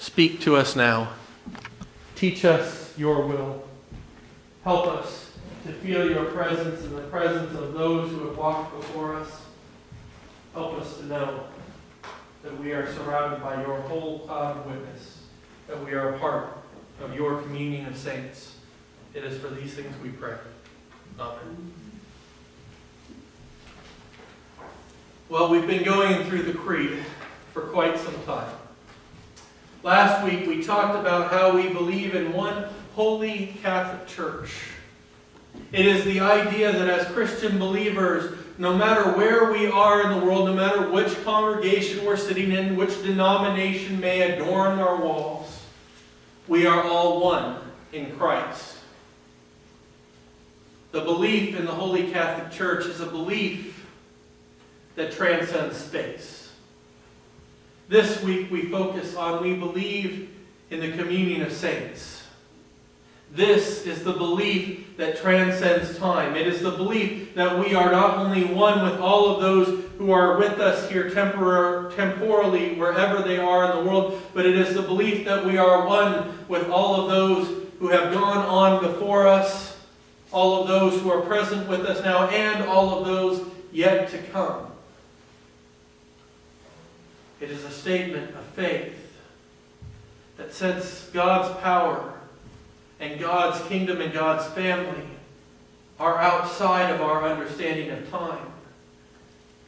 Speak to us now. Teach us your will. Help us to feel your presence and the presence of those who have walked before us. Help us to know that we are surrounded by your whole cloud of witness, that we are a part of your communion of saints. It is for these things we pray. Amen. Well, we've been going through the Creed for quite some time. Last week we talked about how we believe in one holy Catholic Church. It is the idea that as Christian believers, no matter where we are in the world, no matter which congregation we're sitting in, which denomination may adorn our walls, we are all one in Christ. The belief in the Holy Catholic Church is a belief that transcends space. This week we focus on we believe in the communion of saints. This is the belief that transcends time. It is the belief that we are not only one with all of those who are with us here temporally, wherever they are in the world, but it is the belief that we are one with all of those who have gone on before us, all of those who are present with us now, and all of those yet to come. It is a statement of faith that sets God's power and God's kingdom and God's family are outside of our understanding of time,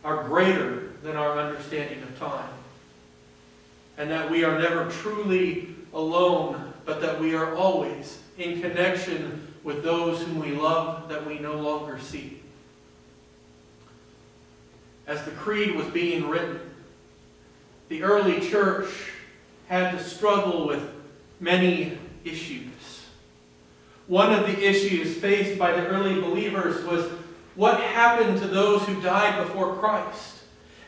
are greater than our understanding of time, and that we are never truly alone, but that we are always in connection with those whom we love that we no longer see. As the Creed was being written, the early church had to struggle with many issues. One of the issues faced by the early believers was what happened to those who died before Christ.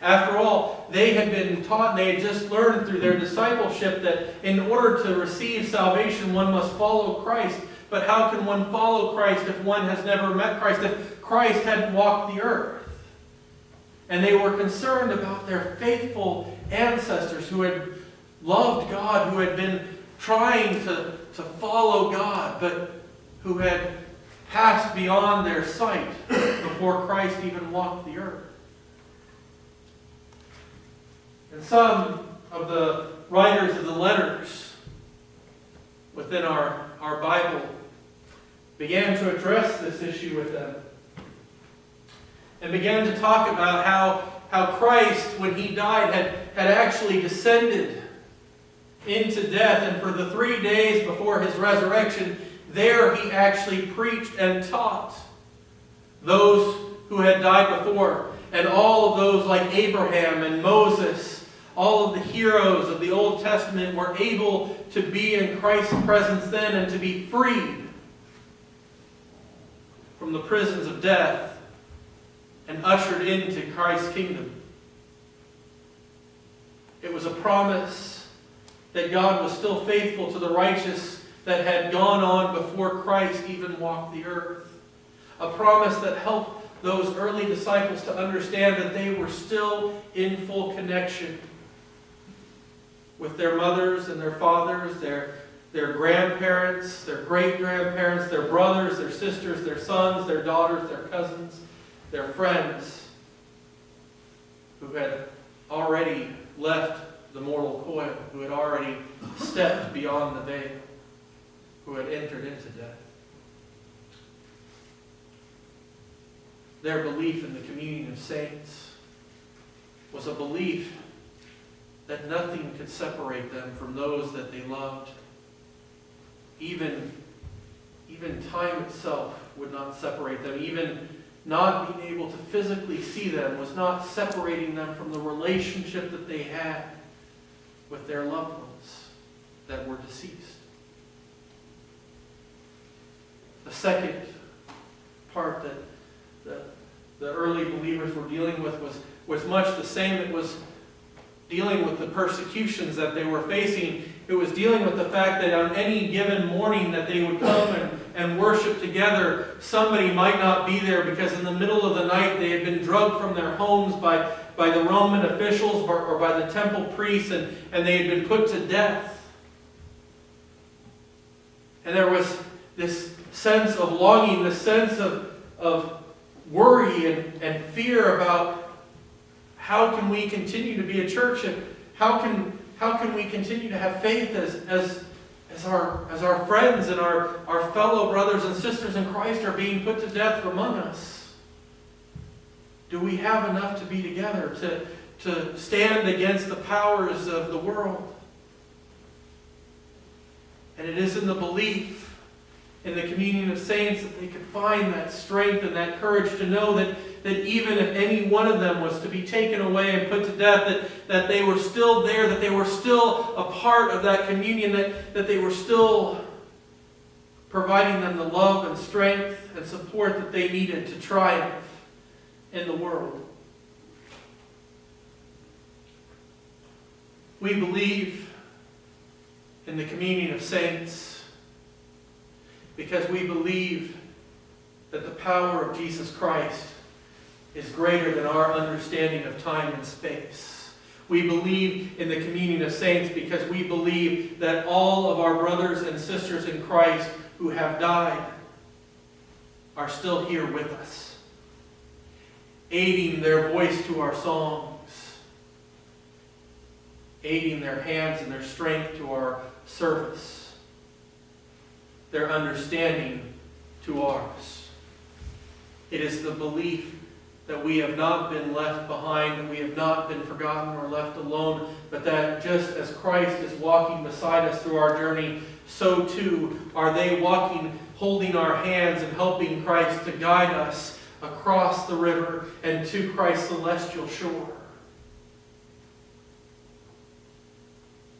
After all, they had been taught and they had just learned through their discipleship that in order to receive salvation, one must follow Christ. But how can one follow Christ if one has never met Christ, if Christ hadn't walked the earth? And they were concerned about their faithful ancestors who had loved God, who had been trying to follow God, but who had passed beyond their sight before Christ even walked the earth. And some of the writers of the letters within our Bible began to address this issue with them and began to talk about how Christ, when he died, had actually descended into death, and for the 3 days before his resurrection, there he actually preached and taught those who had died before, and all of those like Abraham and Moses, all of the heroes of the Old Testament were able to be in Christ's presence then and to be freed from the prisons of death and ushered into Christ's kingdom. It was a promise that God was still faithful to the righteous that had gone on before Christ even walked the earth. A promise that helped those early disciples to understand that they were still in full connection with their mothers and their fathers, their grandparents, their great-grandparents, their brothers, their sisters, their sons, their daughters, their cousins, their friends who had already left the mortal coil, who had already stepped beyond the veil, who had entered into death. Their belief in the communion of saints was a belief that nothing could separate them from those that they loved. Even time itself would not separate them. Even not being able to physically see them was not separating them from the relationship that they had with their loved ones that were deceased. The second part that the early believers were dealing with was much the same. It was dealing with the persecutions that they were facing. It was dealing with the fact that on any given morning that they would come and worship together, somebody might not be there because in the middle of the night they had been drugged from their homes by the Roman officials or by the temple priests, and they had been put to death. And there was this sense of longing, this sense of worry and fear about how can we continue to be a church, and how can we continue to have faith as our friends and our fellow brothers and sisters in Christ are being put to death among us. Do we have enough to be together to stand against the powers of the world? And it is in the belief in the communion of saints that they could find that strength and that courage to know that even if any one of them was to be taken away and put to death, that they were still there, that they were still a part of that communion, that they were still providing them the love and strength and support that they needed to triumph in the world. We believe in the communion of saints because we believe that the power of Jesus Christ is greater than our understanding of time and space. We believe in the communion of saints because we believe that all of our brothers and sisters in Christ who have died are still here with us, aiding their voice to our songs, aiding their hands and their strength to our service, their understanding to ours. It is the belief that we have not been left behind, that we have not been forgotten or left alone, but that just as Christ is walking beside us through our journey, so too are they walking, holding our hands and helping Christ to guide us across the river and to Christ's celestial shore.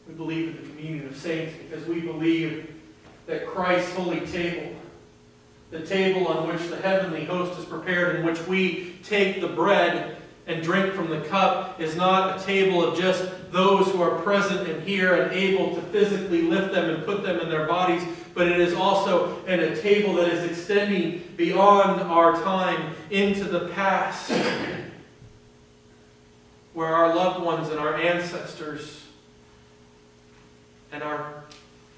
We believe in the communion of saints because we believe that Christ's holy table, the table on which the heavenly host is prepared, in which we take the bread and drink from the cup, is not a table of just those who are present and here and able to physically lift them and put them in their bodies, but it is also a table that is extending beyond our time into the past, where our loved ones and our ancestors and our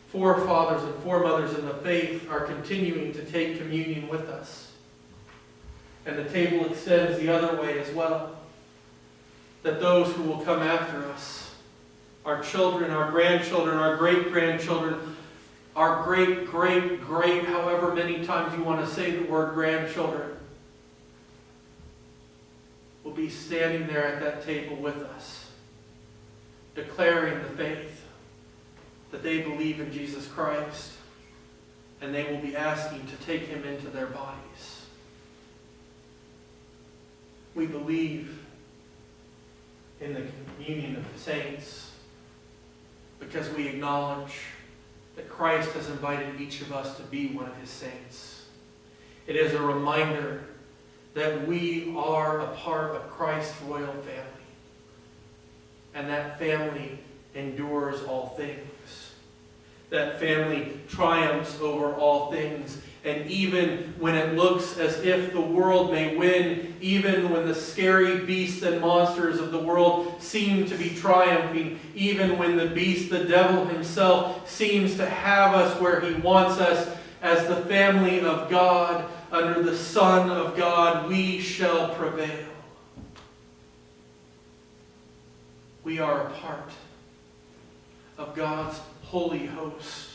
forefathers and foremothers in the faith are continuing to take communion with us. And the table extends the other way as well. That those who will come after us, our children, our grandchildren, our great-grandchildren, our great, however many times you want to say the word grandchildren, will be standing there at that table with us, declaring the faith that they believe in Jesus Christ, and they will be asking to take him into their bodies. We believe in the communion of the saints because we acknowledge that Christ has invited each of us to be one of his saints. It is a reminder that we are a part of Christ's royal family, and that family endures all things. That family triumphs over all things. And even when it looks as if the world may win, even when the scary beasts and monsters of the world seem to be triumphing, even when the beast, the devil himself, seems to have us where he wants us, as the family of God, under the Son of God, we shall prevail. We are a part of God's holy host.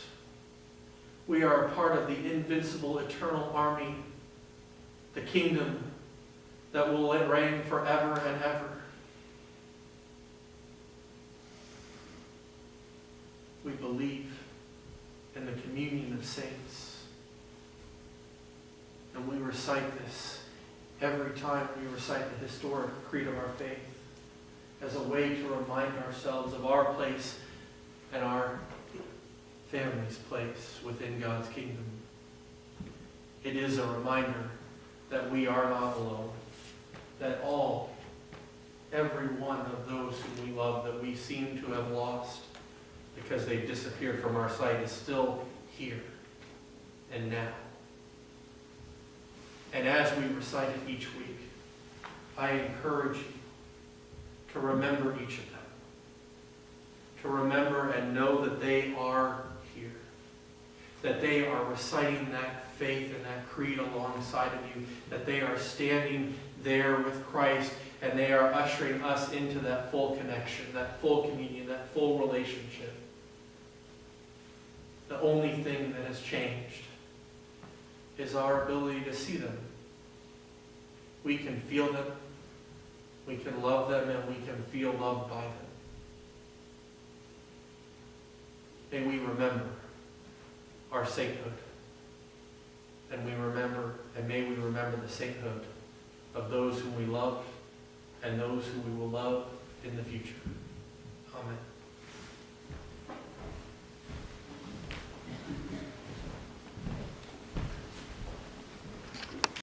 We are a part of the invincible eternal army, the kingdom that will reign forever and ever. We believe in the communion of saints. And we recite this every time we recite the historic creed of our faith as a way to remind ourselves of our place and our family's place within God's kingdom. It is a reminder that we are not alone, that every one of those whom we love that we seem to have lost because they've disappeared from our sight is still here and now. And as we recite it each week, I encourage you to remember each of them, to remember and know that they are here. that they are reciting that faith and that creed alongside of you, that they are standing there with Christ, and they are ushering us into that full connection, that full communion, that full relationship. The only thing that has changed is our ability to see them. We can feel them, we can love them, and we can feel loved by them. May we remember our sainthood. And may we remember the sainthood of those whom we love and those whom we will love in the future. Amen.